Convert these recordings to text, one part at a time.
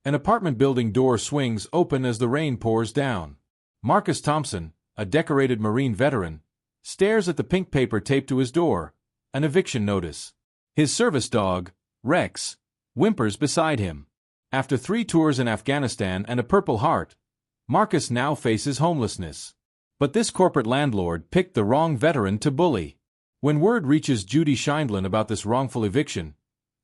An apartment building door swings open as the rain pours down. Marcus Thompson, a decorated Marine veteran, stares at the pink paper taped to his door, an eviction notice. His service dog, Rex, whimpers beside him. After 3 tours in Afghanistan and a Purple Heart, Marcus now faces homelessness. But this corporate landlord picked the wrong veteran to bully. When word reaches Judy Sheindlin about this wrongful eviction,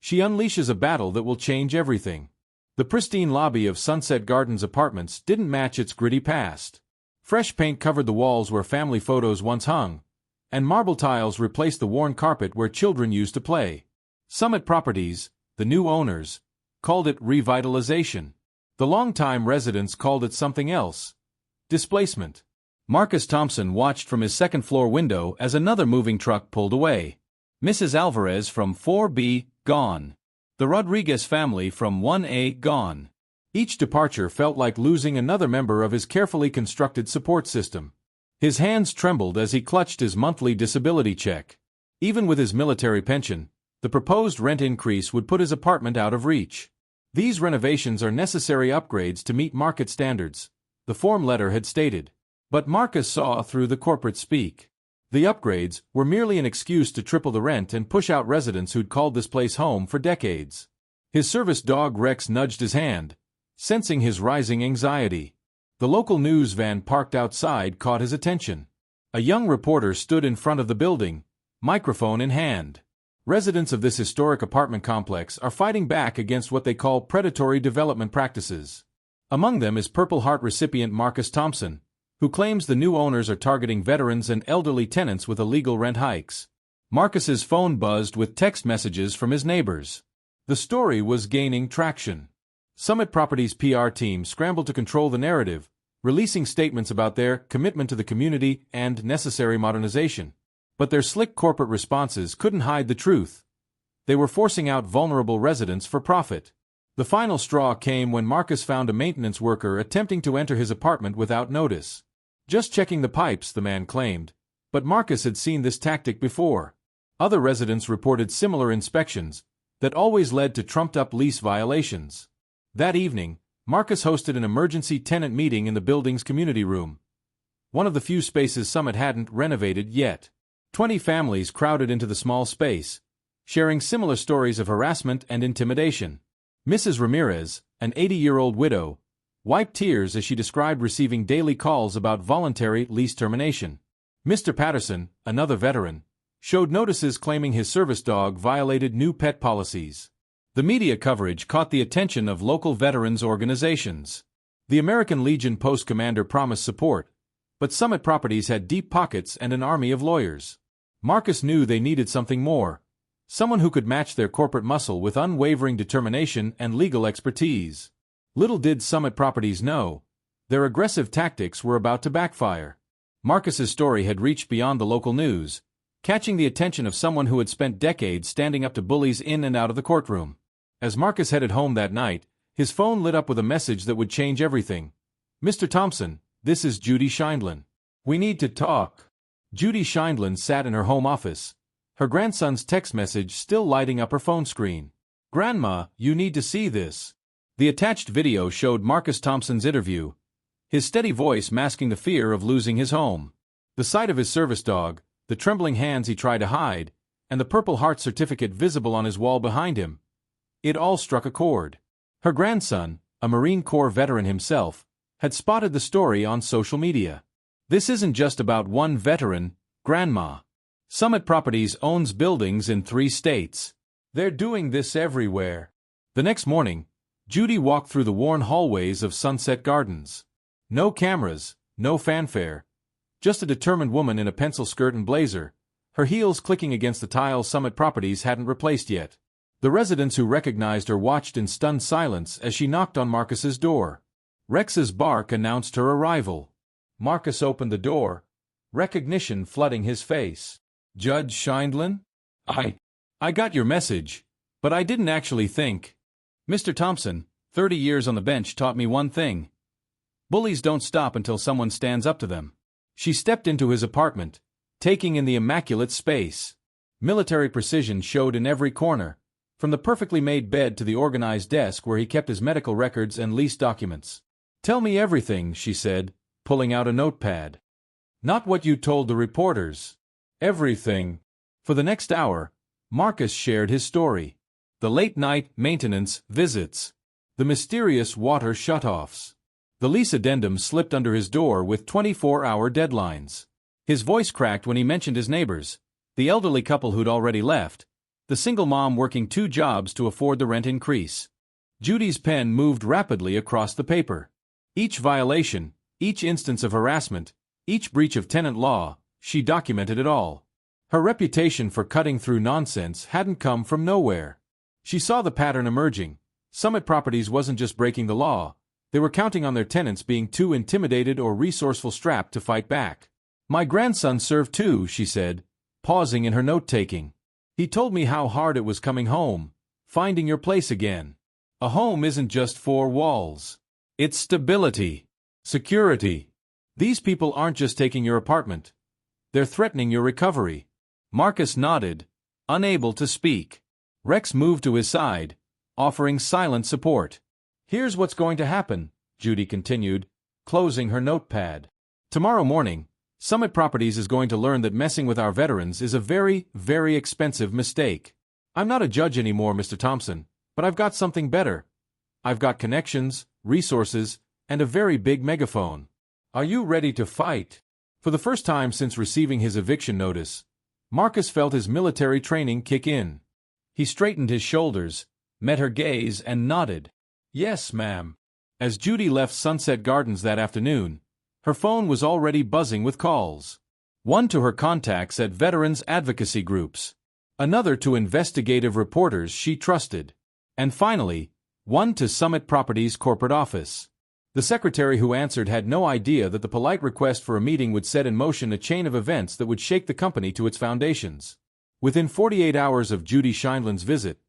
she unleashes a battle that will change everything. The pristine lobby of Sunset Gardens Apartments didn't match its gritty past. Fresh paint covered the walls where family photos once hung, and marble tiles replaced the worn carpet where children used to play. Summit Properties, the new owners, called it revitalization. The longtime residents called it something else: displacement. Marcus Thompson watched from his second-floor window as another moving truck pulled away. Mrs. Alvarez from 4B, gone. The Rodriguez family from 1A, gone. Each departure felt like losing another member of his carefully constructed support system. His hands trembled as he clutched his monthly disability check. Even with his military pension, the proposed rent increase would put his apartment out of reach. These renovations are necessary upgrades to meet market standards, the form letter had stated. But Marcus saw through the corporate speak. The upgrades were merely an excuse to triple the rent and push out residents who'd called this place home for decades. His service dog Rex nudged his hand, sensing his rising anxiety. The local news van parked outside caught his attention. A young reporter stood in front of the building, microphone in hand. Residents of this historic apartment complex are fighting back against what they call predatory development practices. Among them is Purple Heart recipient Marcus Thompson, who claims the new owners are targeting veterans and elderly tenants with illegal rent hikes. Marcus's phone buzzed with text messages from his neighbors. The story was gaining traction. Summit Properties' PR team scrambled to control the narrative, releasing statements about their commitment to the community and necessary modernization. But their slick corporate responses couldn't hide the truth. They were forcing out vulnerable residents for profit. The final straw came when Marcus found a maintenance worker attempting to enter his apartment without notice. Just checking the pipes, the man claimed, but Marcus had seen this tactic before. Other residents reported similar inspections that always led to trumped-up lease violations. That evening, Marcus hosted an emergency tenant meeting in the building's community room, one of the few spaces Summit hadn't renovated yet. 20 families crowded into the small space, sharing similar stories of harassment and intimidation. Mrs. Ramirez, an 80-year-old widow, wiped tears as she described receiving daily calls about voluntary lease termination. Mr. Patterson, another veteran, showed notices claiming his service dog violated new pet policies. The media coverage caught the attention of local veterans organizations. The American Legion post commander promised support, but Summit Properties had deep pockets and an army of lawyers. Marcus knew they needed something more, someone who could match their corporate muscle with unwavering determination and legal expertise. Little did Summit Properties know, their aggressive tactics were about to backfire. Marcus's story had reached beyond the local news, catching the attention of someone who had spent decades standing up to bullies in and out of the courtroom. As Marcus headed home that night, his phone lit up with a message that would change everything. "Mr. Thompson, this is Judy Sheindlin. We need to talk." Judy Sheindlin sat in her home office, her grandson's text message still lighting up her phone screen. "Grandma, you need to see this." The attached video showed Marcus Thompson's interview, his steady voice masking the fear of losing his home. The sight of his service dog, the trembling hands he tried to hide, and the Purple Heart certificate visible on his wall behind him, it all struck a chord. Her grandson, a Marine Corps veteran himself, had spotted the story on social media. "This isn't just about one veteran, Grandma. Summit Properties owns buildings in 3 states. They're doing this everywhere." The next morning, Judy walked through the worn hallways of Sunset Gardens. No cameras, no fanfare, just a determined woman in a pencil skirt and blazer, her heels clicking against the tiles Summit Properties hadn't replaced yet. The residents who recognized her watched in stunned silence as she knocked on Marcus's door. Rex's bark announced her arrival. Marcus opened the door, recognition flooding his face. "Judge Sheindlin? I got your message, but I didn't actually think. Mr. Thompson, 30 years on the bench taught me one thing. Bullies don't stop until someone stands up to them." She stepped into his apartment, taking in the immaculate space. Military precision showed in every corner, from the perfectly made bed to the organized desk where he kept his medical records and lease documents. "Tell me everything," she said, pulling out a notepad. "Not what you told the reporters. Everything." For the next hour, Marcus shared his story. The late-night maintenance visits. The mysterious water shutoffs. The lease addendum slipped under his door with 24-hour deadlines. His voice cracked when he mentioned his neighbors, the elderly couple who'd already left, the single mom working 2 jobs to afford the rent increase. Judy's pen moved rapidly across the paper. Each violation, each instance of harassment, each breach of tenant law, she documented it all. Her reputation for cutting through nonsense hadn't come from nowhere. She saw the pattern emerging. Summit Properties wasn't just breaking the law, they were counting on their tenants being too intimidated or resourceful strapped to fight back. "My grandson served too," she said, pausing in her note-taking. "He told me how hard it was coming home, finding your place again. A home isn't just 4 walls. It's stability, security. These people aren't just taking your apartment. They're threatening your recovery." Marcus nodded, unable to speak. Rex moved to his side, offering silent support. "Here's what's going to happen," Judy continued, closing her notepad. "Tomorrow morning, Summit Properties is going to learn that messing with our veterans is a very, very expensive mistake. I'm not a judge anymore, Mr. Thompson, but I've got something better. I've got connections, resources, and a very big megaphone. Are you ready to fight?" For the first time since receiving his eviction notice, Marcus felt his military training kick in. He straightened his shoulders, met her gaze, and nodded. "Yes, ma'am." As Judy left Sunset Gardens that afternoon, her phone was already buzzing with calls. One to her contacts at veterans advocacy groups, another to investigative reporters she trusted, and finally, one to Summit Properties' corporate office. The secretary who answered had no idea that the polite request for a meeting would set in motion a chain of events that would shake the company to its foundations. Within 48 hours of Judy Sheindlin's visit,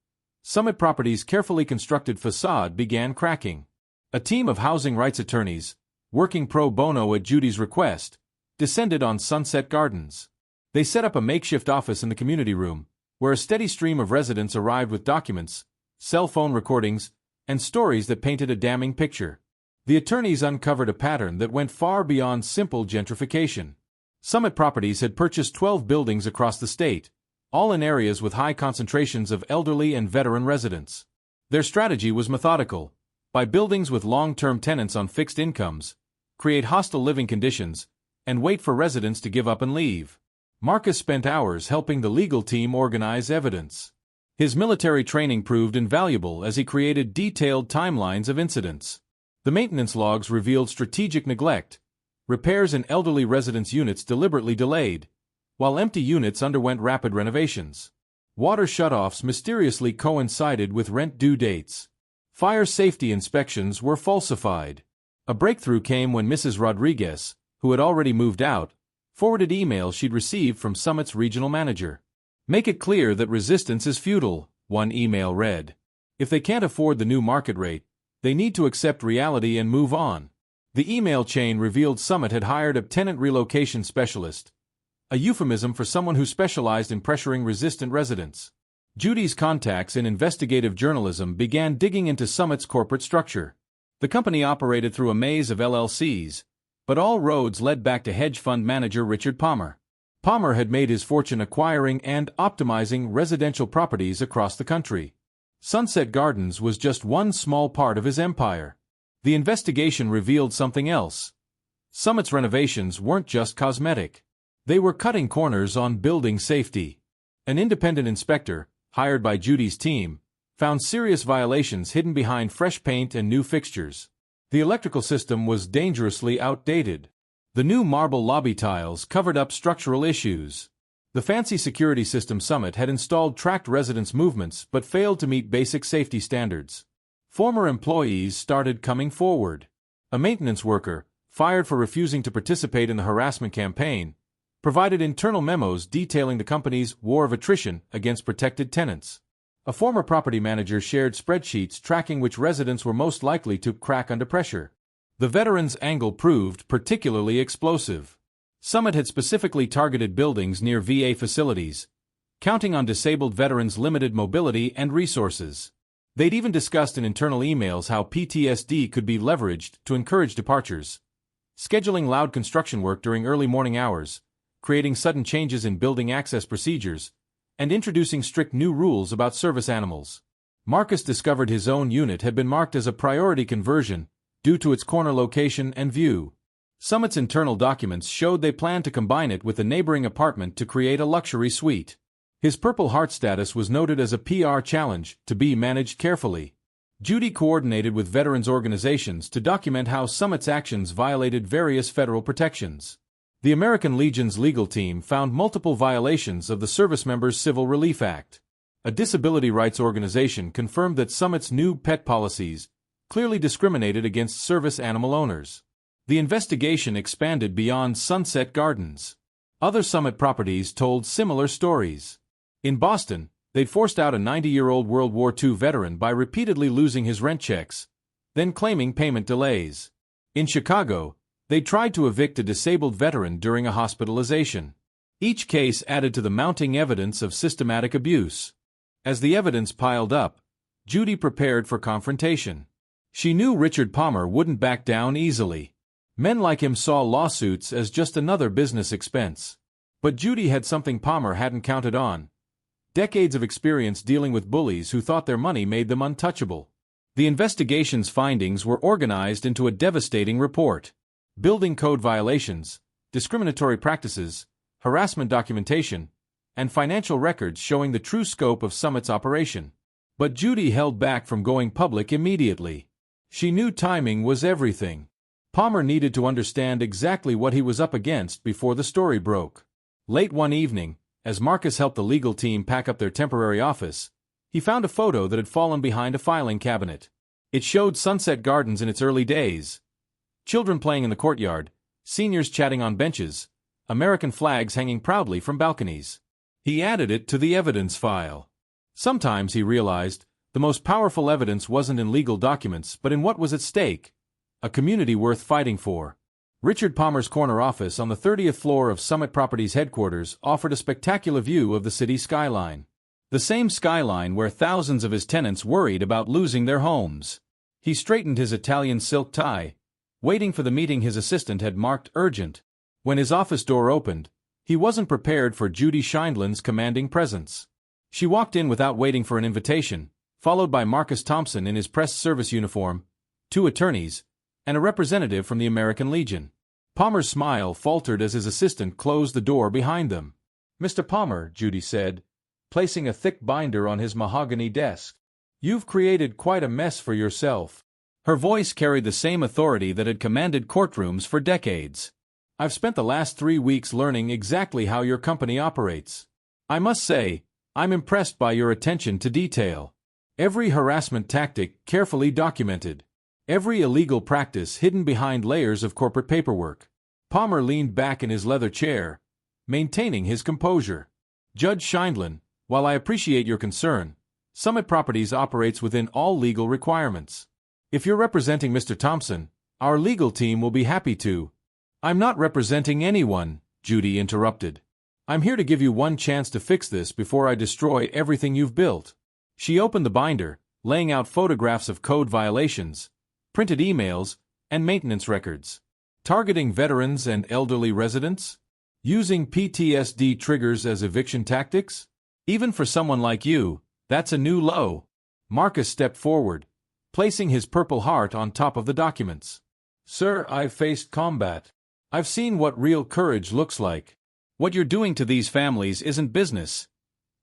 Summit Properties' carefully constructed facade began cracking. A team of housing rights attorneys, working pro bono at Judy's request, descended on Sunset Gardens. They set up a makeshift office in the community room, where a steady stream of residents arrived with documents, cell phone recordings, and stories that painted a damning picture. The attorneys uncovered a pattern that went far beyond simple gentrification. Summit Properties had purchased 12 buildings across the state, all in areas with high concentrations of elderly and veteran residents. Their strategy was methodical: buy buildings with long-term tenants on fixed incomes, create hostile living conditions, and wait for residents to give up and leave. Marcus spent hours helping the legal team organize evidence. His military training proved invaluable as he created detailed timelines of incidents. The maintenance logs revealed strategic neglect, repairs in elderly residents' units deliberately delayed, while empty units underwent rapid renovations. Water shutoffs mysteriously coincided with rent due dates. Fire safety inspections were falsified. A breakthrough came when Mrs. Rodriguez, who had already moved out, forwarded emails she'd received from Summit's regional manager. "Make it clear that resistance is futile," one email read. "If they can't afford the new market rate, they need to accept reality and move on." The email chain revealed Summit had hired a tenant relocation specialist, a euphemism for someone who specialized in pressuring resistant residents. Judy's contacts in investigative journalism began digging into Summit's corporate structure. The company operated through a maze of LLCs, but all roads led back to hedge fund manager Richard Palmer. Palmer had made his fortune acquiring and optimizing residential properties across the country. Sunset Gardens was just one small part of his empire. The investigation revealed something else. Summit's renovations weren't just cosmetic. They were cutting corners on building safety. An independent inspector, hired by Judy's team, found serious violations hidden behind fresh paint and new fixtures. The electrical system was dangerously outdated. The new marble lobby tiles covered up structural issues. The fancy security system Summit had installed tracked residents' movements but failed to meet basic safety standards. Former employees started coming forward. A maintenance worker, fired for refusing to participate in the harassment campaign, provided internal memos detailing the company's war of attrition against protected tenants. A former property manager shared spreadsheets tracking which residents were most likely to crack under pressure. The veterans' angle proved particularly explosive. Summit had specifically targeted buildings near VA facilities, counting on disabled veterans' limited mobility and resources. They'd even discussed in internal emails how PTSD could be leveraged to encourage departures, scheduling loud construction work during early morning hours, creating sudden changes in building access procedures, and introducing strict new rules about service animals. Marcus discovered his own unit had been marked as a priority conversion due to its corner location and view. Summit's internal documents showed they planned to combine it with a neighboring apartment to create a luxury suite. His Purple Heart status was noted as a PR challenge to be managed carefully. Judy coordinated with veterans organizations to document how Summit's actions violated various federal protections. The American Legion's legal team found multiple violations of the Service Members Civil Relief Act. A disability rights organization confirmed that Summit's new pet policies clearly discriminated against service animal owners. The investigation expanded beyond Sunset Gardens. Other Summit properties told similar stories. In Boston, they'd forced out a 90-year-old World War II veteran by repeatedly losing his rent checks, then claiming payment delays. In Chicago, they tried to evict a disabled veteran during a hospitalization. Each case added to the mounting evidence of systematic abuse. As the evidence piled up, Judy prepared for confrontation. She knew Richard Palmer wouldn't back down easily. Men like him saw lawsuits as just another business expense. But Judy had something Palmer hadn't counted on: decades of experience dealing with bullies who thought their money made them untouchable. The investigation's findings were organized into a devastating report. Building code violations, discriminatory practices, harassment documentation, and financial records showing the true scope of Summit's operation. But Judy held back from going public immediately. She knew timing was everything. Palmer needed to understand exactly what he was up against before the story broke. Late one evening, as Marcus helped the legal team pack up their temporary office, he found a photo that had fallen behind a filing cabinet. It showed Sunset Gardens in its early days. Children playing in the courtyard, seniors chatting on benches, American flags hanging proudly from balconies. He added it to the evidence file. Sometimes, he realized, the most powerful evidence wasn't in legal documents but in what was at stake: a community worth fighting for. Richard Palmer's corner office on the 30th floor of Summit Properties headquarters offered a spectacular view of the city skyline. The same skyline where thousands of his tenants worried about losing their homes. He straightened his Italian silk tie, waiting for the meeting his assistant had marked urgent. When his office door opened, he wasn't prepared for Judy Sheindlin's commanding presence. She walked in without waiting for an invitation, followed by Marcus Thompson in his press service uniform, 2 attorneys, and a representative from the American Legion. Palmer's smile faltered as his assistant closed the door behind them. "Mr. Palmer," Judy said, placing a thick binder on his mahogany desk, "you've created quite a mess for yourself." Her voice carried the same authority that had commanded courtrooms for decades. "I've spent the last 3 weeks learning exactly how your company operates. I must say, I'm impressed by your attention to detail. Every harassment tactic carefully documented. Every illegal practice hidden behind layers of corporate paperwork." Palmer leaned back in his leather chair, maintaining his composure. "Judge Sheindlin, while I appreciate your concern, Summit Properties operates within all legal requirements. If you're representing Mr. Thompson, our legal team will be happy to—" "I'm not representing anyone," Judy interrupted. "I'm here to give you one chance to fix this before I destroy everything you've built." She opened the binder, laying out photographs of code violations, printed emails, and maintenance records. Targeting veterans and elderly residents? Using PTSD triggers as eviction tactics? Even for someone like you, that's a new low. Marcus stepped forward, placing his Purple Heart on top of the documents. "Sir, I've faced combat. I've seen what real courage looks like. What you're doing to these families isn't business.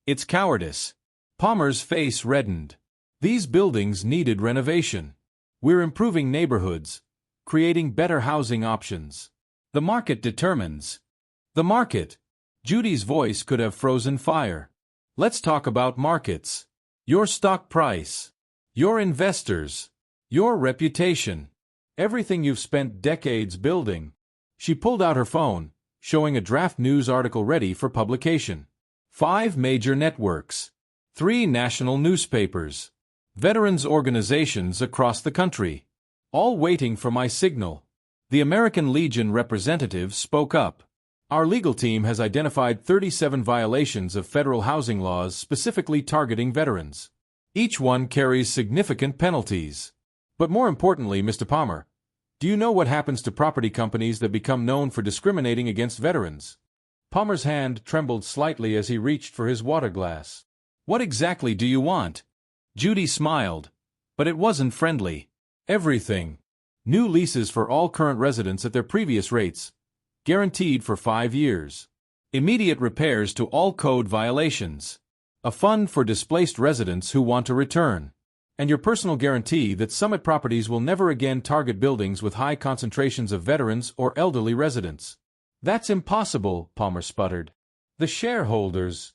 It's cowardice." Palmer's face reddened. These buildings needed renovation. We're improving neighborhoods, creating better housing options. The market determines. The market. Judy's voice could have frozen fire. "Let's talk about markets. Your stock price. Your investors. Your reputation. Everything you've spent decades building." She pulled out her phone, showing a draft news article ready for publication. 5 major networks. 3 national newspapers. Veterans organizations across the country. All waiting for my signal. The American Legion representative spoke up. Our legal team has identified 37 violations of federal housing laws specifically targeting veterans. Each one carries significant penalties. But more importantly, Mr. Palmer, do you know what happens to property companies that become known for discriminating against veterans? Palmer's hand trembled slightly as he reached for his water glass. What exactly do you want? Judy smiled, but it wasn't friendly. Everything. New leases for all current residents at their previous rates, guaranteed for 5 years. Immediate repairs to all code violations. A fund for displaced residents who want to return. And your personal guarantee that Summit Properties will never again target buildings with high concentrations of veterans or elderly residents. That's impossible, Palmer sputtered. The shareholders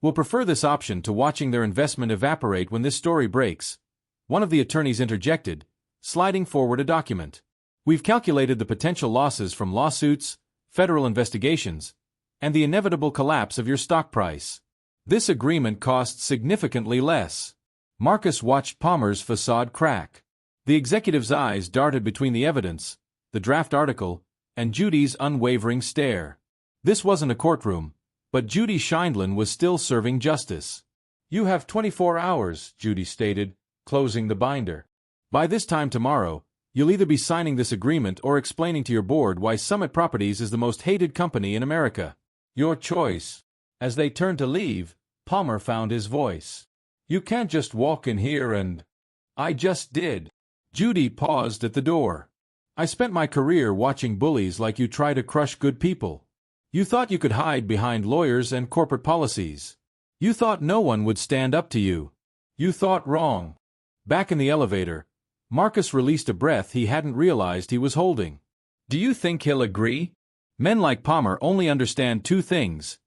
will prefer this option to watching their investment evaporate when this story breaks. One of the attorneys interjected, sliding forward a document. We've calculated the potential losses from lawsuits, federal investigations, and the inevitable collapse of your stock price. This agreement costs significantly less. Marcus watched Palmer's facade crack. The executive's eyes darted between the evidence, the draft article, and Judy's unwavering stare. This wasn't a courtroom, but Judy Sheindlin was still serving justice. You have 24 hours, Judy stated, closing the binder. By this time tomorrow, you'll either be signing this agreement or explaining to your board why Summit Properties is the most hated company in America. Your choice. As they turned to leave, Palmer found his voice. You can't just walk in here and... I just did. Judy paused at the door. I spent my career watching bullies like you try to crush good people. You thought you could hide behind lawyers and corporate policies. You thought no one would stand up to you. You thought wrong. Back in the elevator, Marcus released a breath he hadn't realized he was holding. Do you think he'll agree? Men like Palmer only understand two things: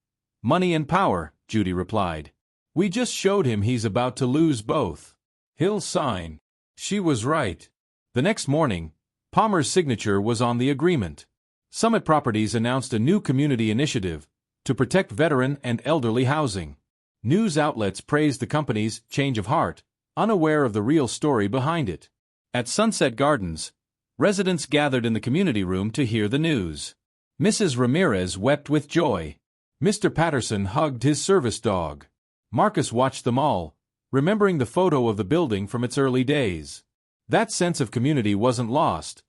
money and power, Judy replied. We just showed him he's about to lose both. He'll sign. She was right. The next morning, Palmer's signature was on the agreement. Summit Properties announced a new community initiative to protect veteran and elderly housing. News outlets praised the company's change of heart, unaware of the real story behind it. At Sunset Gardens, residents gathered in the community room to hear the news. Mrs. Ramirez wept with joy. Mr. Patterson hugged his service dog. Marcus watched them all, remembering the photo of the building from its early days. That sense of community wasn't lost.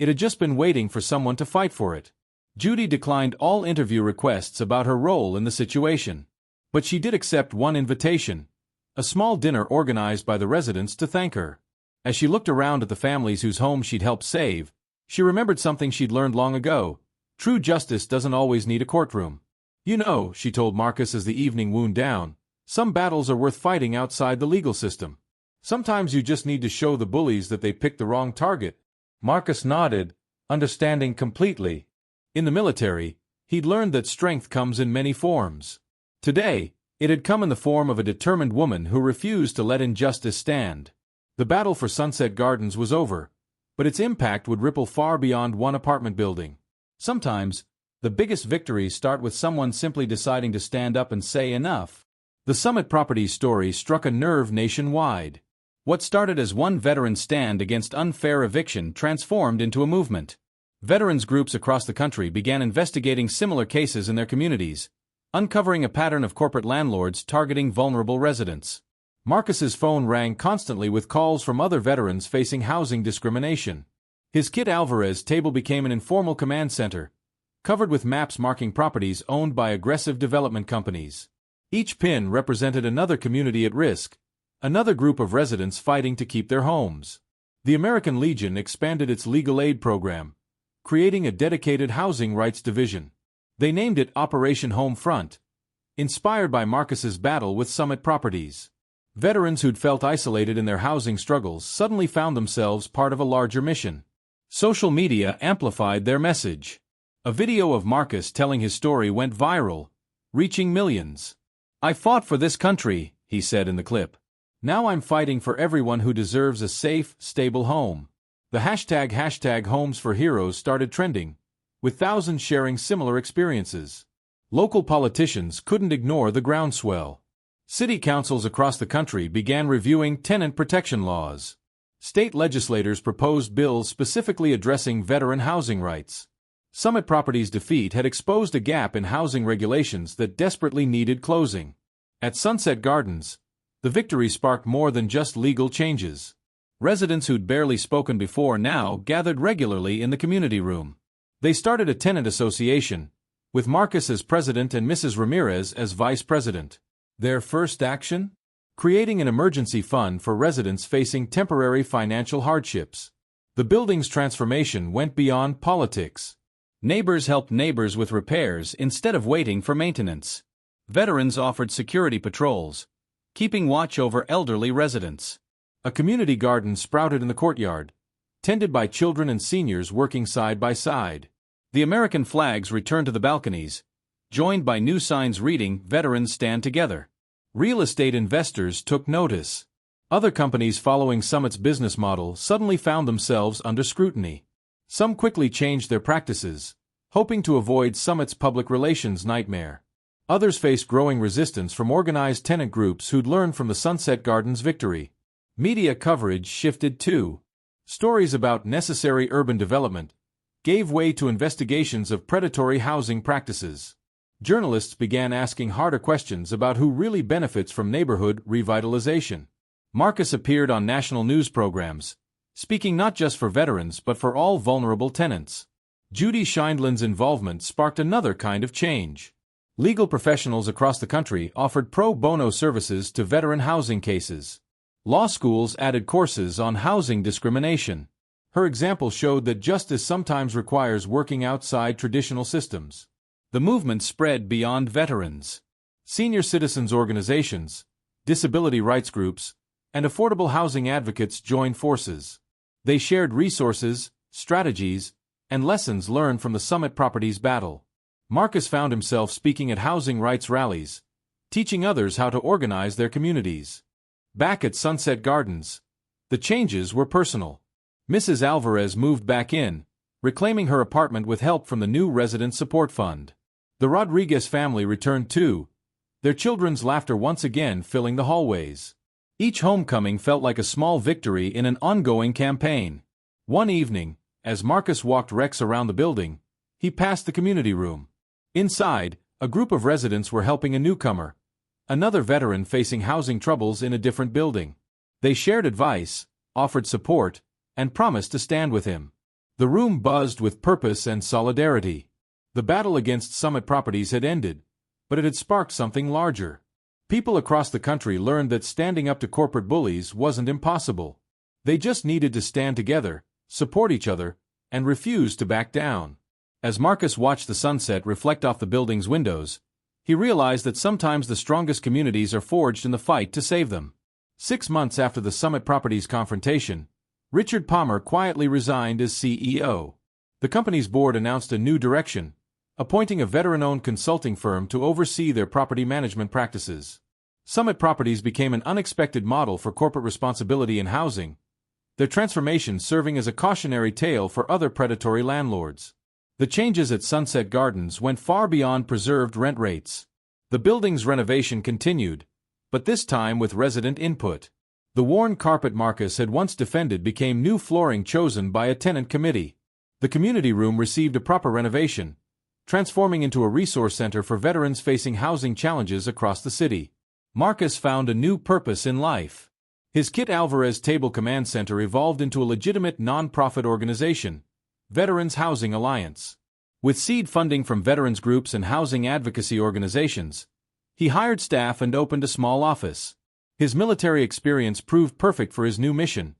It had just been waiting for someone to fight for it. Judy declined all interview requests about her role in the situation. But she did accept one invitation, a small dinner organized by the residents to thank her. As she looked around at the families whose homes she'd helped save, she remembered something she'd learned long ago. True justice doesn't always need a courtroom. You know, she told Marcus as the evening wound down, some battles are worth fighting outside the legal system. Sometimes you just need to show the bullies that they picked the wrong target. Marcus nodded, understanding completely. In the military, he'd learned that strength comes in many forms. Today, it had come in the form of a determined woman who refused to let injustice stand. The battle for Sunset Gardens was over, but its impact would ripple far beyond one apartment building. Sometimes, the biggest victories start with someone simply deciding to stand up and say enough. The Summit Properties story struck a nerve nationwide. What started as one veteran stand against unfair eviction transformed into a movement. Veterans groups across the country began investigating similar cases in their communities, uncovering a pattern of corporate landlords targeting vulnerable residents. Marcus's phone rang constantly with calls from other veterans facing housing discrimination. His Kit Alvarez table became an informal command center, covered with maps marking properties owned by aggressive development companies. Each pin represented another community at risk, another group of residents fighting to keep their homes. The American Legion expanded its legal aid program, creating a dedicated housing rights division. They named it Operation Home Front, inspired by Marcus's battle with Summit Properties. Veterans who'd felt isolated in their housing struggles suddenly found themselves part of a larger mission. Social media amplified their message. A video of Marcus telling his story went viral, reaching millions. I fought for this country, he said in the clip. Now I'm fighting for everyone who deserves a safe, stable home. The hashtag Homes for Heroes started trending, with thousands sharing similar experiences. Local politicians couldn't ignore the groundswell. City councils across the country began reviewing tenant protection laws. State legislators proposed bills specifically addressing veteran housing rights. Summit Properties' defeat had exposed a gap in housing regulations that desperately needed closing. At Sunset Gardens, the victory sparked more than just legal changes. Residents who'd barely spoken before now gathered regularly in the community room. They started a tenant association, with Marcus as president and Mrs. Ramirez as vice president. Their first action? Creating an emergency fund for residents facing temporary financial hardships. The building's transformation went beyond politics. Neighbors helped neighbors with repairs instead of waiting for maintenance. Veterans offered security patrols, keeping watch over elderly residents. A community garden sprouted in the courtyard, tended by children and seniors working side by side. The American flags returned to the balconies, joined by new signs reading, "Veterans Stand Together." Real estate investors took notice. Other companies following Summit's business model suddenly found themselves under scrutiny. Some quickly changed their practices, hoping to avoid Summit's public relations nightmare. Others faced growing resistance from organized tenant groups who'd learned from the Sunset Gardens victory. Media coverage shifted too. Stories about necessary urban development gave way to investigations of predatory housing practices. Journalists began asking harder questions about who really benefits from neighborhood revitalization. Marcus appeared on national news programs, speaking not just for veterans but for all vulnerable tenants. Judy Sheindlin's involvement sparked another kind of change. Legal professionals across the country offered pro bono services to veteran housing cases. Law schools added courses on housing discrimination. Her example showed that justice sometimes requires working outside traditional systems. The movement spread beyond veterans. Senior citizens organizations, disability rights groups, and affordable housing advocates joined forces. They shared resources, strategies, and lessons learned from the Summit Properties battle. Marcus found himself speaking at housing rights rallies, teaching others how to organize their communities. Back at Sunset Gardens, the changes were personal. Mrs. Alvarez moved back in, reclaiming her apartment with help from the new Resident Support Fund. The Rodriguez family returned too, their children's laughter once again filling the hallways. Each homecoming felt like a small victory in an ongoing campaign. One evening, as Marcus walked Rex around the building, he passed the community room. Inside, a group of residents were helping a newcomer, another veteran facing housing troubles in a different building. They shared advice, offered support, and promised to stand with him. The room buzzed with purpose and solidarity. The battle against Summit Properties had ended, but it had sparked something larger. People across the country learned that standing up to corporate bullies wasn't impossible. They just needed to stand together, support each other, and refuse to back down. As Marcus watched the sunset reflect off the building's windows, he realized that sometimes the strongest communities are forged in the fight to save them. 6 months after the Summit Properties confrontation, Richard Palmer quietly resigned as CEO. The company's board announced a new direction, appointing a veteran-owned consulting firm to oversee their property management practices. Summit Properties became an unexpected model for corporate responsibility in housing, their transformation serving as a cautionary tale for other predatory landlords. The changes at Sunset Gardens went far beyond preserved rent rates. The building's renovation continued, but this time with resident input. The worn carpet Marcus had once defended became new flooring chosen by a tenant committee. The community room received a proper renovation, transforming into a resource center for veterans facing housing challenges across the city. Marcus found a new purpose in life. His Kit Alvarez Table Command Center evolved into a legitimate non-profit organization, Veterans Housing Alliance. With seed funding from veterans groups and housing advocacy organizations, he hired staff and opened a small office. His military experience proved perfect for his new mission,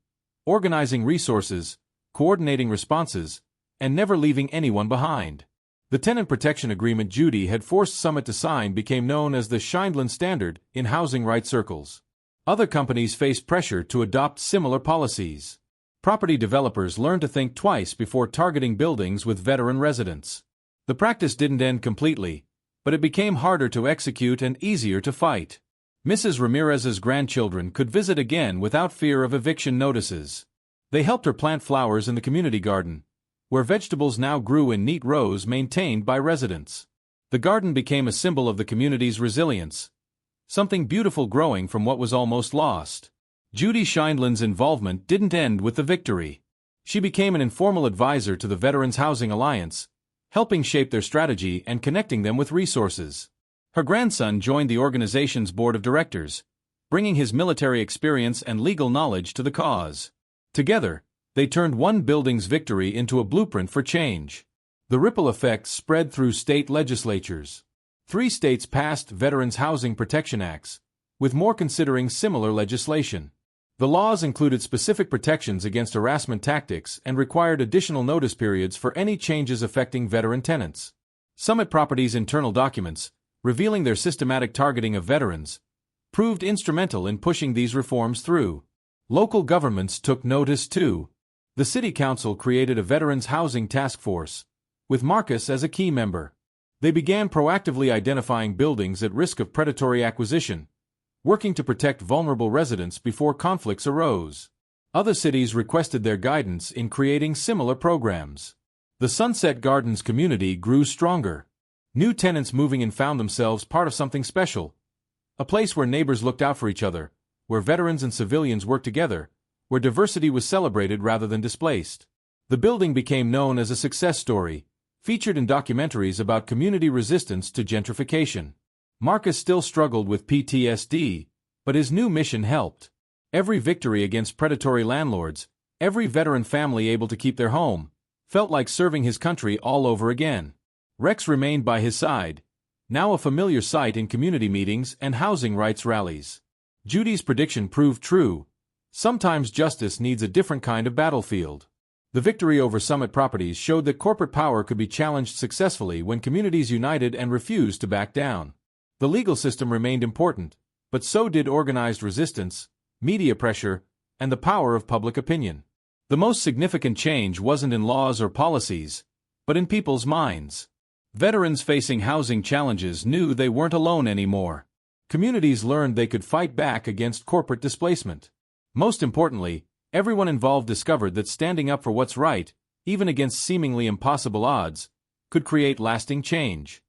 organizing resources, coordinating responses, and never leaving anyone behind. The tenant protection agreement Judy had forced Summit to sign became known as the Sheindlin standard in housing rights circles. Other companies faced pressure to adopt similar policies. Property developers learned to think twice before targeting buildings with veteran residents. The practice didn't end completely, but it became harder to execute and easier to fight. Mrs. Ramirez's grandchildren could visit again without fear of eviction notices. They helped her plant flowers in the community garden, where vegetables now grew in neat rows maintained by residents. The garden became a symbol of the community's resilience, something beautiful growing from what was almost lost. Judy Sheindlin's involvement didn't end with the victory. She became an informal advisor to the Veterans Housing Alliance, helping shape their strategy and connecting them with resources. Her grandson joined the organization's board of directors, bringing his military experience and legal knowledge to the cause. Together, they turned one building's victory into a blueprint for change. The ripple effect spread through state legislatures. 3 states passed Veterans Housing Protection Acts, with more considering similar legislation. The laws included specific protections against harassment tactics and required additional notice periods for any changes affecting veteran tenants. Summit Properties' internal documents, revealing their systematic targeting of veterans, proved instrumental in pushing these reforms through. Local governments took notice too. The City Council created a Veterans Housing Task Force, with Marcus as a key member. They began proactively identifying buildings at risk of predatory acquisition, working to protect vulnerable residents before conflicts arose. Other cities requested their guidance in creating similar programs. The Sunset Gardens community grew stronger. New tenants moving in found themselves part of something special, a place where neighbors looked out for each other, where veterans and civilians worked together, where diversity was celebrated rather than displaced. The building became known as a success story, featured in documentaries about community resistance to gentrification. Marcus still struggled with PTSD, but his new mission helped. Every victory against predatory landlords, every veteran family able to keep their home, felt like serving his country all over again. Rex remained by his side, now a familiar sight in community meetings and housing rights rallies. Judy's prediction proved true. Sometimes justice needs a different kind of battlefield. The victory over Summit Properties showed that corporate power could be challenged successfully when communities united and refused to back down. The legal system remained important, but so did organized resistance, media pressure, and the power of public opinion. The most significant change wasn't in laws or policies, but in people's minds. Veterans facing housing challenges knew they weren't alone anymore. Communities learned they could fight back against corporate displacement. Most importantly, everyone involved discovered that standing up for what's right, even against seemingly impossible odds, could create lasting change.